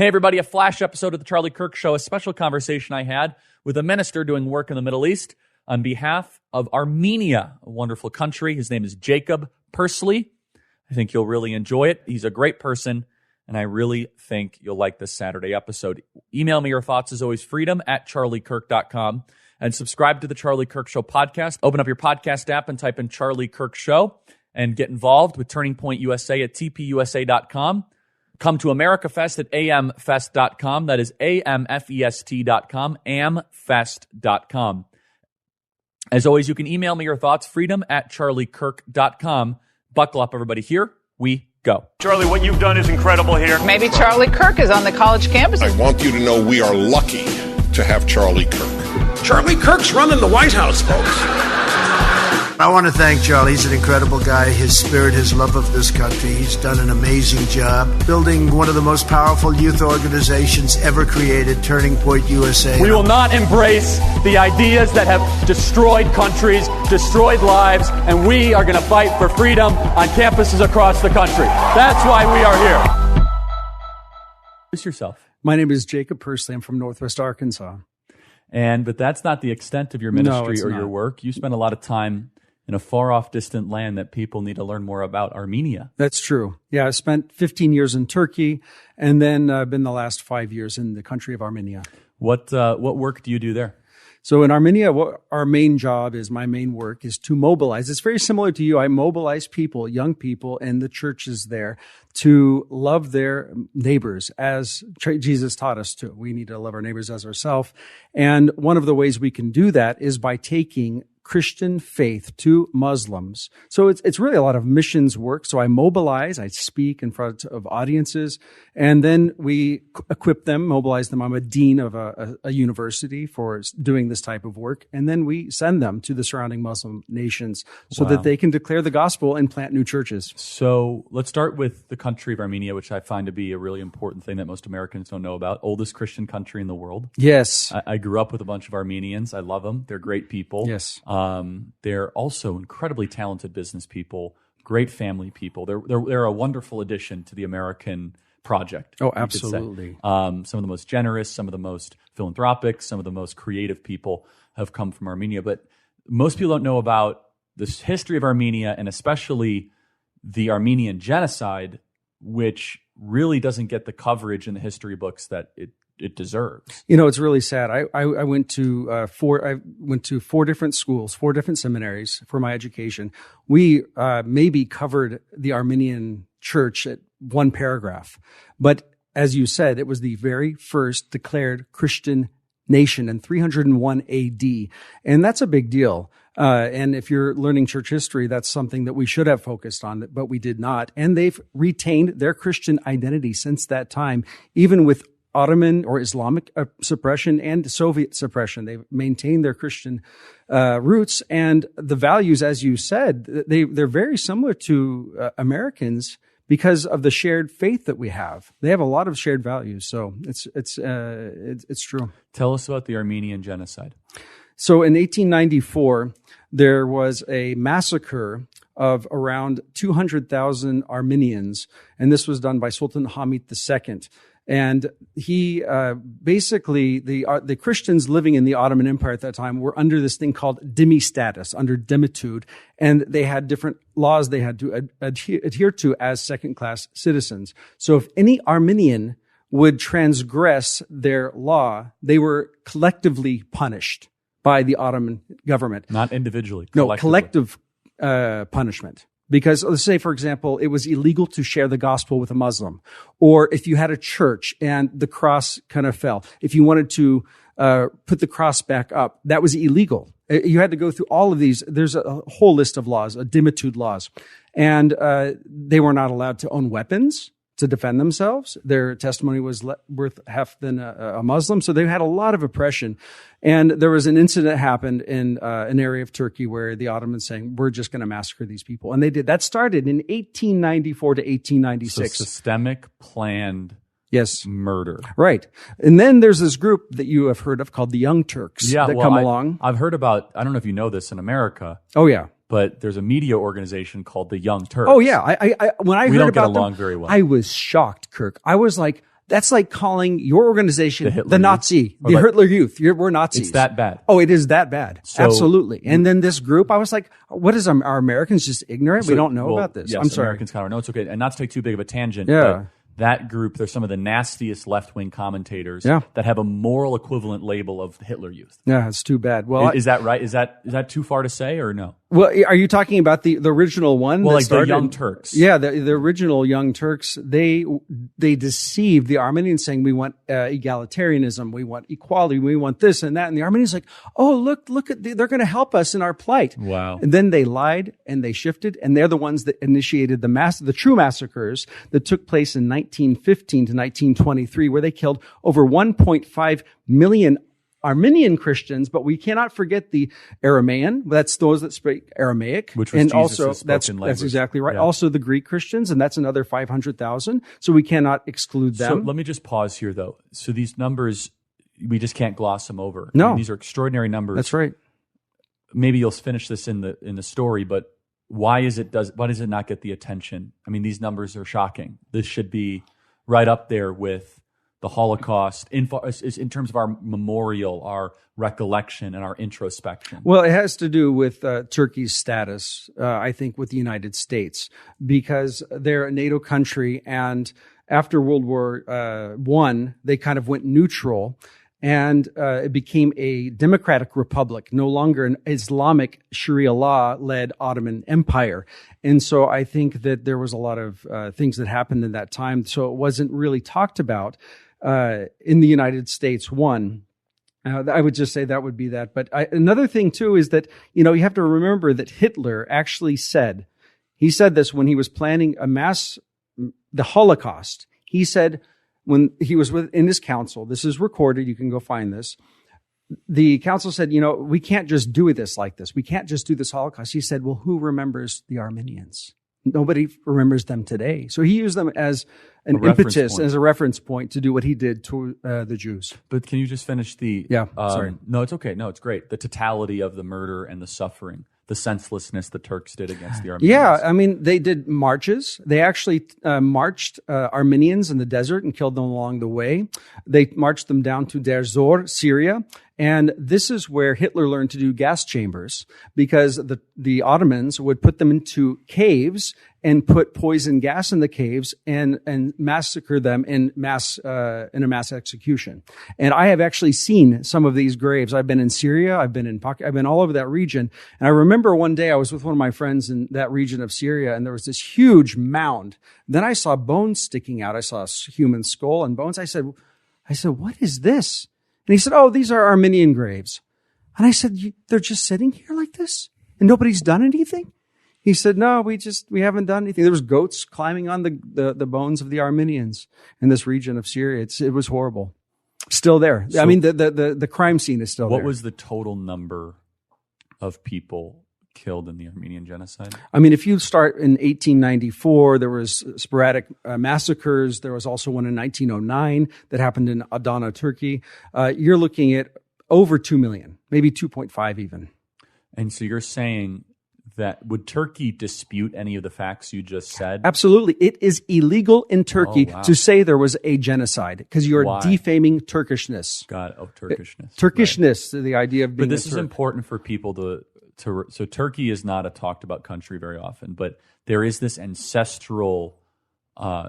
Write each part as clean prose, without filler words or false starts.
Hey, everybody, a flash episode of the Charlie Kirk Show, a special conversation I had with a minister doing work in the Middle East on behalf of Armenia, a wonderful country. His name is Jacob Pursley. I think you'll really enjoy it. He's a great person, and I really think you'll like this Saturday episode. Email me your thoughts, as always, freedom@charliekirk.com, and subscribe to the Charlie Kirk Show podcast. Open up your podcast app and type in Charlie Kirk Show and get involved with Turning Point USA at tpusa.com. Come to America Fest at amfest.com. That is amfest.com, amfest.com. As always, you can email me your thoughts, freedom@charliekirk.com. Buckle up, everybody. Here we go. Charlie, what you've done is incredible here. Maybe Charlie Kirk is on the college campus. I want you to know we are lucky to have Charlie Kirk. Charlie Kirk's running the White House, folks. I want to thank Charlie. He's an incredible guy. His spirit, his love of this country. He's done an amazing job building one of the most powerful youth organizations ever created, Turning Point USA. We will not embrace the ideas that have destroyed countries, destroyed lives, and we are going to fight for freedom on campuses across the country. That's why we are here. Introduce yourself. My name is Jacob Pursley. I'm from Northwest Arkansas. But that's not the extent of your ministry No, or your work. You spend a lot of time in a far-off, distant land that people need to learn more about, Armenia. That's true. Yeah, I spent 15 years in Turkey, and then I've been the last 5 years in the country of Armenia. What work do you do there? So in Armenia, what our main job is, my main work is to mobilize. It's very similar to you. I mobilize people, young people, and the churches there to love their neighbors as Jesus taught us to. We need to love our neighbors as ourselves. And one of the ways we can do that is by taking Christian faith to Muslims. So it's really a lot of missions work. So I mobilize, I speak in front of audiences, and then we equip them, mobilize them. I'm a dean of a university for doing this type of work. And then we send them to the surrounding Muslim nations so that they can declare the gospel and plant new churches. So let's start with the country of Armenia, which I find to be a really important thing that most Americans don't know about. Oldest Christian country in the world. Yes. I grew up with a bunch of Armenians. I love them. They're great people. Yes. They're also incredibly talented business people, great family people. They're a wonderful addition to the American project. Oh, absolutely. Some of the most generous, some of the most philanthropic, some of the most creative people have come from Armenia. But most people don't know about the history of Armenia, and especially the Armenian Genocide, which really doesn't get the coverage in the history books that it deserves. You know, it's really sad. I went to four different schools, 4 different seminaries for my education. We maybe covered the Armenian church at one paragraph. But as you said, it was the very first declared Christian nation in 301 AD. And that's a big deal. And if you're learning church history, that's something that we should have focused on, but we did not. And they've retained their Christian identity since that time, even with Ottoman or Islamic suppression and Soviet suppression. They've maintained their Christian roots, and the values, as you said, they're very similar to Americans because of the shared faith that we have. They have a lot of shared values, so it's true. Tell us about the Armenian Genocide. So in 1894, there was a massacre of around 200,000 Armenians, and this was done by Sultan Hamid II. And he basically, the Christians living in the Ottoman Empire at that time were under this thing called dhimmi status, under dhimitude, and they had different laws they had to adhere to as second-class citizens. So if any Armenian would transgress their law, they were collectively punished by the Ottoman government. Not individually. No, collective punishment. Because let's say, for example, it was illegal to share the gospel with a Muslim, or if you had a church and the cross kind of fell, if you wanted to put the cross back up, that was illegal. You had to go through all of these. There's a whole list of laws, dhimitude laws, and they were not allowed to own weapons to defend themselves. Their testimony was worth half than a Muslim. So they had a lot of oppression. And there was an incident happened in an area of Turkey where the Ottomans saying, we're just going to massacre these people. And they did. That started in 1894 to 1896. So systemic, planned murder. Right. And then there's this group that you have heard of called the Young Turks that come along. I've heard about, I don't know if you know this in America. Oh, yeah. But there's a media organization called the Young Turks. Oh, yeah. When I heard about them, get along very well. I was shocked, Kirk. I was like, That's like calling your organization the Nazi, Or the like- Hitler Youth. We're Nazis. It's that bad. Oh, it is that bad. So- Absolutely. And then this group, I was like, what is, are Americans just ignorant? We don't know Well, about this. Yes, I'm sorry. Americans kind of know. It's okay. And not to take too big of a tangent, Yeah. but that group, they're some of the nastiest left-wing commentators Yeah. that have a moral equivalent label of Hitler Youth. Yeah, it's too bad. Well, Is that right? Is that too far to say or no? well, are you talking about the original one? Well, that like started? the Young Turks. Yeah, the original Young Turks, they deceived the Armenians saying we want egalitarianism, we want equality, we want this and that. And the Armenians like, oh, look they're going to help us in our plight. Wow. And then they lied and they shifted, and they're the ones that initiated the true massacres that took place in 1915 to 1923, where they killed over 1.5 million Armenian Christians, but we cannot forget the Aramean. That's those that speak Aramaic, Which was and Jesus' also spoken that's language. exactly right. Yeah. Also the Greek Christians, and that's another 500,000. So we cannot exclude So them. let me just pause here, though. So these numbers, we just can't gloss them over. No. I mean, these are extraordinary numbers. That's right. Maybe you'll finish this in the story, but why does it not get the attention? I mean, these numbers are shocking. This should be right up there with the Holocaust in terms of our memorial, our recollection, and our introspection. Well, it has to do with Turkey's status, I think, with the United States, because they're a NATO country, and after World War I, they kind of went neutral, and it became a democratic republic, no longer an Islamic Sharia law-led Ottoman Empire. And so I think that there was a lot of things that happened in that time, so it wasn't really talked about in the United States. I would just say that would be that. But another thing, too, is that, you have to remember that Hitler actually said this when he was planning the Holocaust. He said, when he was in his council, this is recorded, you can go find this. The council said, we can't just do this like this. We can't just do this Holocaust. He said, well, who remembers the Armenians? Nobody remembers them today. So he used them as an impetus, as a reference point to do what he did to the Jews. But can you just finish the... Yeah, sorry. No, it's okay. No, it's great. The totality of the murder and the suffering, the senselessness the Turks did against the Armenians. Yeah, I mean, they did marches. They actually marched Armenians in the desert and killed them along the way. They marched them down to Deir Zor, Syria. And this is where Hitler learned to do gas chambers, because the Ottomans would put them into caves and put poison gas in the caves and massacre them in a mass execution. And I have actually seen some of these graves. I've been in Syria, I've been in Pakistan, I've been all over that region. And I remember one day I was with one of my friends in that region of Syria, and there was this huge mound. Then I saw bones sticking out. I saw a human skull and bones. I said, what is this? And he said, oh, these are Armenian graves. And I said, they're just sitting here like this? And nobody's done anything? He said, no, we haven't done anything. There was goats climbing on the bones of the Armenians in this region of Syria. It was horrible. Still there. So I mean, the crime scene is still there. What was the total number of people killed in the Armenian Genocide? I mean, if you start in 1894, there was sporadic massacres. There was also one in 1909 that happened in Adana, Turkey. You're looking at over 2 million, maybe 2.5 even. And so you're saying that would Turkey dispute any of the facts you just said? Absolutely. It is illegal in Turkey Oh, wow. to say there was a genocide, because you're Why? defaming Turkishness. Turkishness. Turkishness, the idea of being But this a is Turk. important for people so Turkey is not a talked about country very often, but there is this ancestral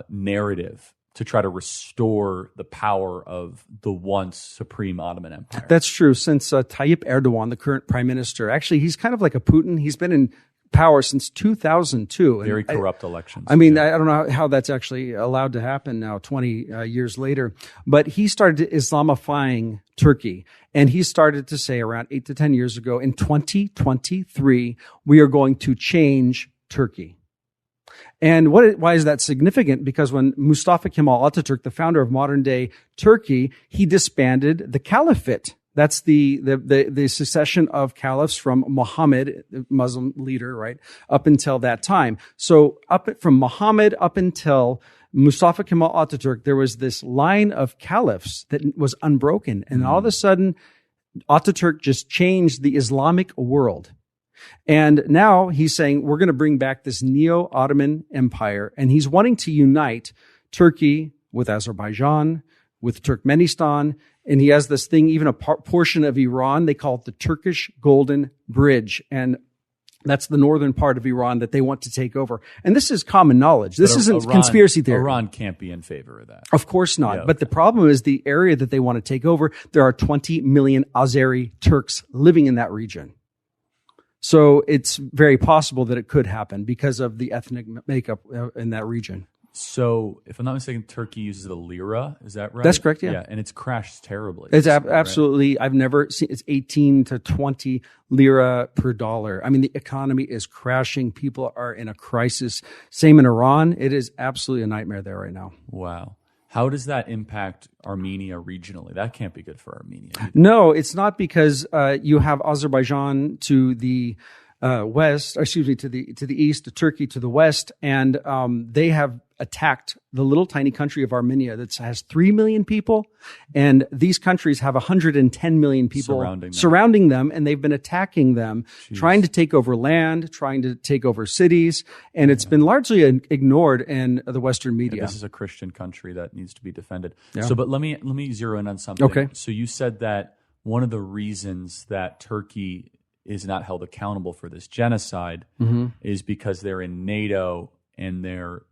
narrative to try to restore the power of the once supreme Ottoman Empire. That's true. Since Tayyip Erdogan, the current prime minister, actually, he's kind of like a Putin. He's been in power since 2002. And Very corrupt elections. I mean, I don't know how that's actually allowed to happen now, 20 years later. But he started Islamifying Turkey. And he started to say around 8 to 10 years ago, in 2023, we are going to change Turkey. And why is that significant? Because when Mustafa Kemal Atatürk, the founder of modern-day Turkey, he disbanded the caliphate. That's the succession of caliphs from Muhammad, the Muslim leader, right, up until that time. So from Muhammad up until Mustafa Kemal Atatürk, there was this line of caliphs that was unbroken. And all of a sudden, Atatürk just changed the Islamic world. And now he's saying, we're going to bring back this neo-Ottoman empire. And he's wanting to unite Turkey with Azerbaijan, with Turkmenistan, and he has this thing, even a portion of Iran, they call it the Turkish Golden Bridge, and that's the northern part of Iran that they want to take over. And this is common knowledge. This isn't conspiracy theory. Iran can't be in favor of that. Of course not. Yeah, okay. But the problem is the area that they want to take over, there are 20 million Azeri Turks living in that region. So it's very possible that it could happen because of the ethnic makeup in that region. So, if I'm not mistaken, Turkey uses the lira. Is that right? That's correct, yeah. Yeah, and it's crashed terribly. It's absolutely, I've never seen, it's 18 to 20 lira per dollar. I mean, the economy is crashing. People are in a crisis. Same in Iran. It is absolutely a nightmare there right now. Wow. How does that impact Armenia regionally? That can't be good for Armenia either. No, it's not, because you have Azerbaijan to the west, to the east, to Turkey to the west, and they have attacked the little tiny country of Armenia that has 3 million people, and these countries have 110 million people surrounding them, and they've been attacking them, trying to take over land, trying to take over cities, and it's been largely ignored in the Western media. Yeah, this is a Christian country that needs to be defended. Yeah. So, but let me zero in on something. Okay. So you said that one of the reasons that Turkey is not held accountable for this genocide is because they're in NATO and their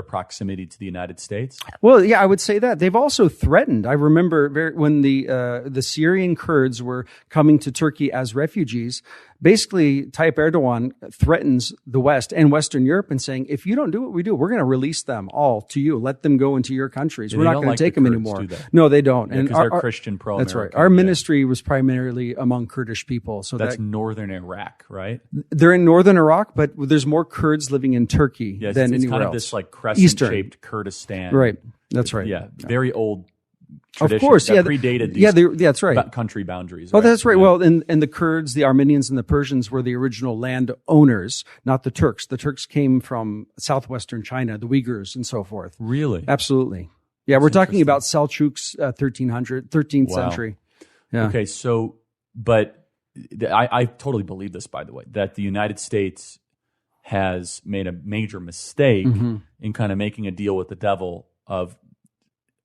proximity to the United States? Well, yeah, I would say that. They've also threatened. I remember when the Syrian Kurds were coming to Turkey as refugees, basically Tayyip Erdogan threatens the West and Western Europe and saying, if you don't do what we do, we're going to release them all to you. Let them go into your countries. We're not going to take them anymore. No, they don't. Because they're Christian pro-American. That's right. Our ministry was primarily among Kurdish people. So that's northern Iraq, right? They're in northern Iraq, but there's more Kurds living in Turkey than anywhere else. It's kind of this like crescent-shaped Kurdistan. Right. That's right. Yeah. Very old tradition. Of course, that predated these that's right. country boundaries. Oh, that's right. Yeah. Well, and the Kurds, the Armenians, and the Persians were the original land owners, not the Turks. The Turks came from southwestern China, the Uyghurs, and so forth. Really? Absolutely. Yeah, we're talking about Seljuks, 13th century. Yeah. Okay, so, but I totally believe this, by the way, that the United States has made a major mistake in kind of making a deal with the devil of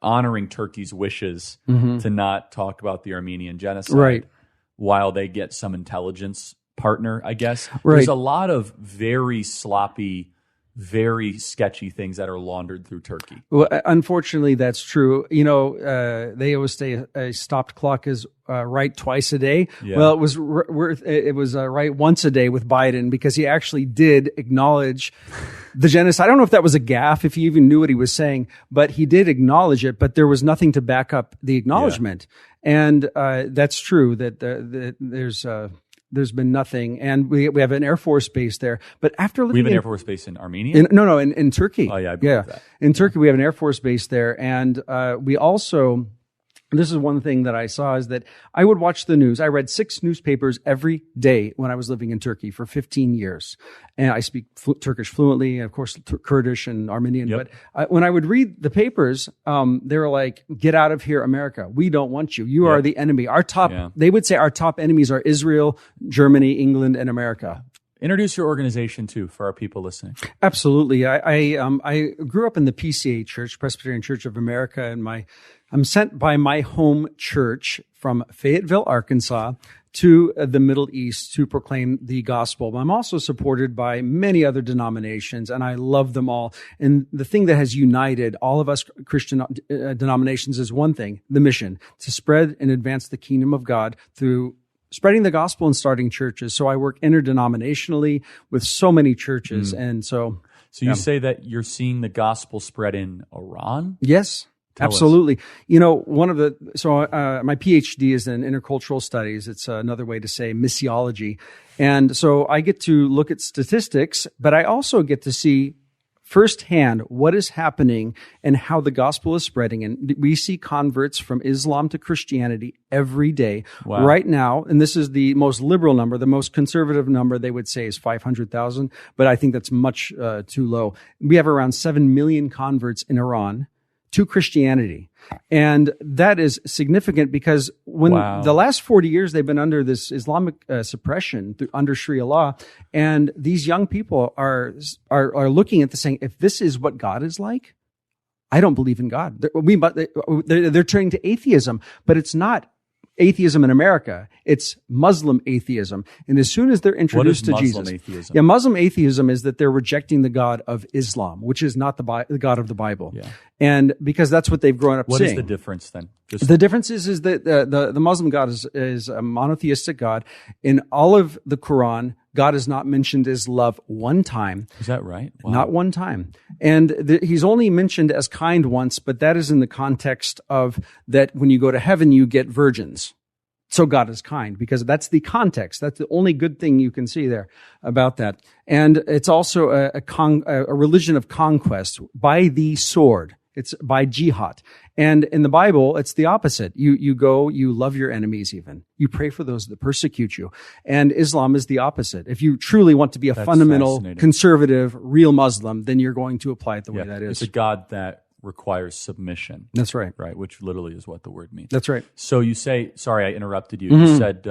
honoring Turkey's wishes to not talk about the Armenian genocide while they get some intelligence partner, I guess. Right. There's a lot of very sloppy, very sketchy things that are laundered through Turkey. Well, unfortunately, that's true. You know, they always say a stopped clock is right twice a day. Yeah. Well, it was right once a day with Biden, because he actually did acknowledge the genocide. I don't know if that was a gaffe, if he even knew what he was saying, but he did acknowledge it, but there was nothing to back up the acknowledgement. Yeah. And that's true, that there's been nothing, and we have an Air Force base there. But after living, we have an Air Force base in Armenia. In Turkey. Oh yeah, I believe that. In Turkey, we have an Air Force base there, and we also. This is one thing that I saw, is that I would watch the news. I read 6 newspapers every day when I was living in Turkey for 15 years. And I speak Turkish fluently, of course, Kurdish and Armenian. Yep. But when I would read the papers, they were like, get out of here, America. We don't want you. You are the enemy. They would say our top enemies are Israel, Germany, England, and America. Introduce your organization too for our people listening. Absolutely. I grew up in the PCA Church, Presbyterian Church of America, and I'm sent by my home church from Fayetteville, Arkansas, to the Middle East to proclaim the gospel. I'm also supported by many other denominations, and I love them all. And the thing that has united all of us Christian denominations is one thing: the mission, to spread and advance the kingdom of God through spreading the gospel and starting churches. So I work interdenominationally with so many churches. And so you say that you're seeing the gospel spread in Iran? Yes. Absolutely. You know, my PhD is in intercultural studies. It's another way to say missiology. And so I get to look at statistics, but I also get to see firsthand what is happening and how the gospel is spreading. And we see converts from Islam to Christianity every day. Wow. Right now, and this is the most liberal number. The most conservative number, they would say, is 500,000, but I think that's much too low. We have around 7 million converts in Iran to Christianity. And that is significant, because when the last 40 years they've been under this Islamic suppression under Sharia law, and these young people are looking at this saying, if this is what God is like, I don't believe in God. They're turning to atheism, but it's not atheism in America. It's Muslim atheism. And as soon as they're introduced to Jesus, atheism? yeah, Muslim atheism is that they're rejecting the God of Islam, which is not the God of the Bible. Yeah. And because that's what they've grown up What seeing. is the difference then? The difference is that the Muslim God is a monotheistic God. In all of the Quran, God is not mentioned as love one time. Is that right? Wow. Not one time. And he's only mentioned as kind once, but that is in the context of that when you go to heaven, you get virgins. So God is kind, because that's the context. That's the only good thing you can see there about that. And it's also a religion of conquest by the sword. It's by jihad. And in the Bible, it's the opposite. You go, you love your enemies even. You pray for those that persecute you. And Islam is the opposite. If you truly want to be a fundamental, conservative, real Muslim, then you're going to apply it the way that is. It's a God that requires submission. That's right. Right, which literally is what the word means. That's right. So you say, sorry, I interrupted you. You said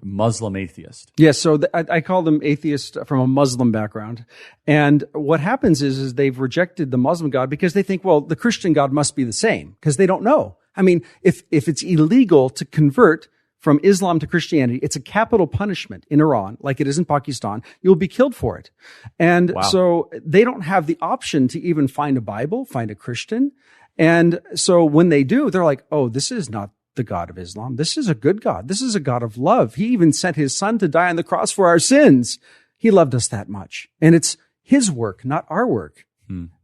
Muslim atheist. Yes, so I call them atheists from a Muslim background. And what happens is they've rejected the Muslim God because they think, well, the Christian God must be the same, because they don't know. I mean, if it's illegal to convert from Islam to Christianity, it's a capital punishment in Iran, like it is in Pakistan. You'll be killed for it. And so they don't have the option to even find a Bible, find a Christian. And so when they do, they're like, oh, this is not the God of Islam. This is a good God. This is a God of love. He even sent his son to die on the cross for our sins. He loved us that much. And it's his work, not our work.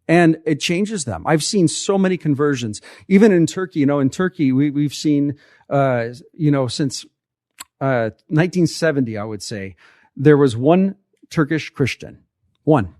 And it changes them. I've seen so many conversions, even in Turkey. In Turkey, we've seen, since 1970, I would say, there was one Turkish Christian. One.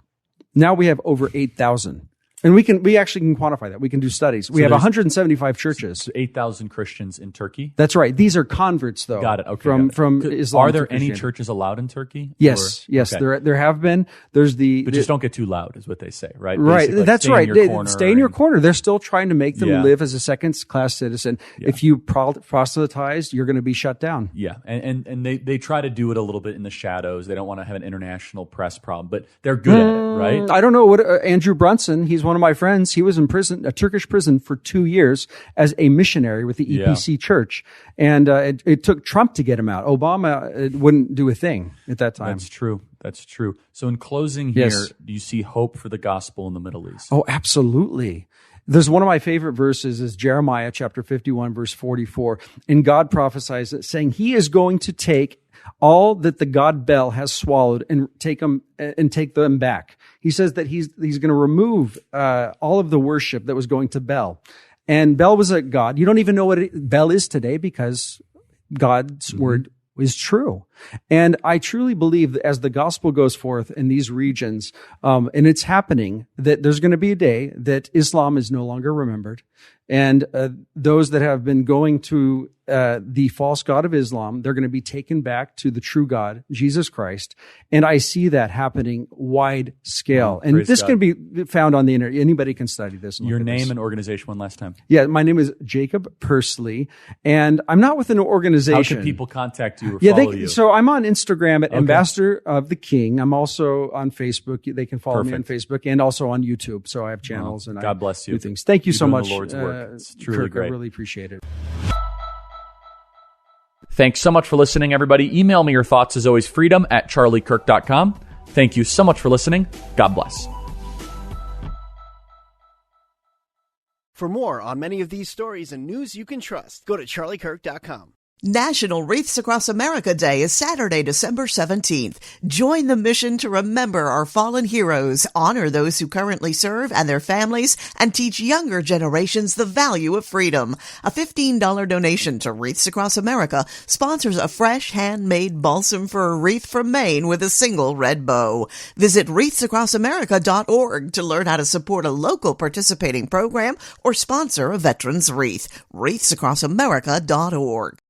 Now we have over 8,000. And we actually can quantify that. We can do studies. We have 175 churches. So 8,000 Christians in Turkey? That's right. These are converts, though. Got it. Okay. From Islam. Are there any churches allowed in Turkey? Yes. Okay. There have been. There's but just don't get too loud, is what they say, right? Right. Basically, that's right. Stay in your corner. They're still trying to make them live as a second-class citizen. Yeah. If you proselytize, you're going to be shut down. Yeah. And they try to do it a little bit in the shadows. They don't want to have an international press problem, but they're good at it, right? I don't know what Andrew Brunson, he's one of my friends. He was in prison, a Turkish prison, for 2 years as a missionary with the EPC church. And it took Trump to get him out. Obama wouldn't do a thing at that time. That's true. So in closing here, do you see hope for the gospel in the Middle East? Oh, absolutely. There's one of my favorite verses is Jeremiah chapter 51, verse 44. And God prophesies it, saying he is going to take all that the god Bel has swallowed and take them back. He says that he's going to remove all of the worship that was going to Bel. And Bel was a god. You don't even know what Bel is today, because God's word is true. And I truly believe that as the gospel goes forth in these regions, and it's happening, that there's going to be a day that Islam is no longer remembered. And those that have been going to the false god of Islam, they're going to be taken back to the true God, Jesus Christ. And I see that happening wide scale. And this can be found on the internet. Anybody can study this. Your name and organization one last time. Yeah, my name is Jacob Pursley, and I'm not with an organization. How can people contact you or follow you? So I'm on Instagram at Ambassador of the King. I'm also on Facebook. They can follow me on Facebook and also on YouTube. So I have channels and God bless you. Do things. Thank you so much. The Lord's work. It's truly Kirk, great. I really appreciate it. Thanks so much for listening, everybody. Email me your thoughts, as always, freedom@charliekirk.com. Thank you so much for listening. God bless. For more on many of these stories and news you can trust, go to charliekirk.com. National Wreaths Across America Day is Saturday, December 17th. Join the mission to remember our fallen heroes, honor those who currently serve and their families, and teach younger generations the value of freedom. A $15 donation to Wreaths Across America sponsors a fresh, handmade balsam for a wreath from Maine with a single red bow. Visit wreathsacrossamerica.org to learn how to support a local participating program or sponsor a veteran's wreath. wreathsacrossamerica.org.